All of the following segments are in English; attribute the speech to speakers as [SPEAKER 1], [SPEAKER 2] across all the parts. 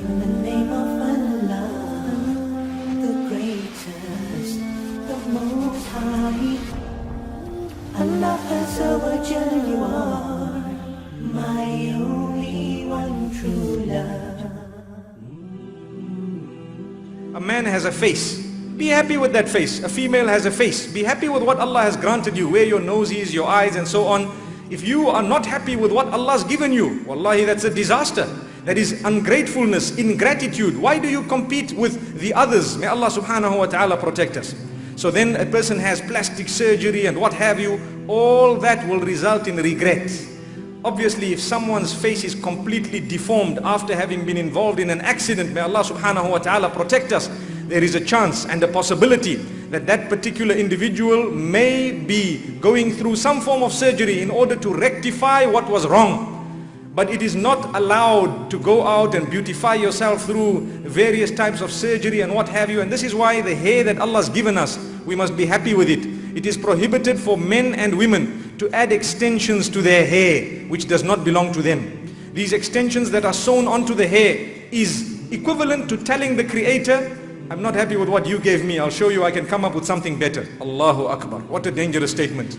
[SPEAKER 1] In the name of Allah, the greatest, the most high. Allah Azza wa Jalla, you are my only one true love.
[SPEAKER 2] A man has a face. Be happy with that face. A female has a face. Be happy with what Allah has granted you, where your nose is, your eyes and so on. If you are not happy with what Allah has given you, wallahi, that's a disaster. That is ungratefulness, ingratitude. Why do you compete with the others? May Allah subhanahu wa ta'ala protect us. So then a person has plastic surgery and what have you. All that will result in regret. Obviously, if someone's face is completely deformed after having been involved in an accident, may Allah subhanahu wa ta'ala protect us, there is a chance and a possibility that that particular individual may be going through some form of surgery in order to rectify what was wrong. But it is not allowed to go out and beautify yourself through various types of surgery and what have you. And this is why the hair that Allah has given us, we must be happy with it. It is prohibited for men and women to add extensions to their hair, which does not belong to them. These extensions that are sewn onto the hair is equivalent to telling the Creator, I'm not happy with what you gave me, I'll show you I can come up with something better. Allahu Akbar. What a dangerous statement.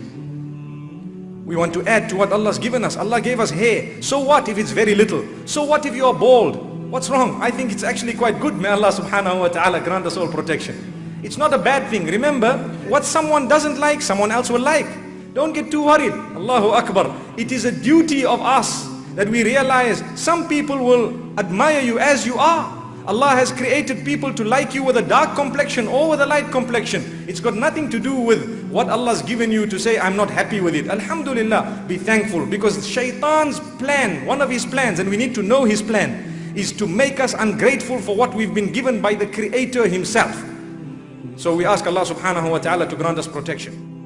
[SPEAKER 2] We want to add to what Allah has given us. Allah gave us hair. So what if it's very little? So what if you are bald? What's wrong? I think it's actually quite good. May Allah subhanahu wa ta'ala grant us all protection. It's not a bad thing. Remember, what someone doesn't like, someone else will like. Don't get too worried. Allahu Akbar. It is a duty of us that we realize some people will admire you as you are. Allah has created people to like you with a dark complexion or with a light complexion. It's got nothing to do with what Allah's given you to say, I'm not happy with it. Alhamdulillah, be thankful, because shaitan's plan, one of his plans, and we need to know his plan, is to make us ungrateful for what we've been given by the Creator himself. So we ask Allah subhanahu wa ta'ala to grant us protection.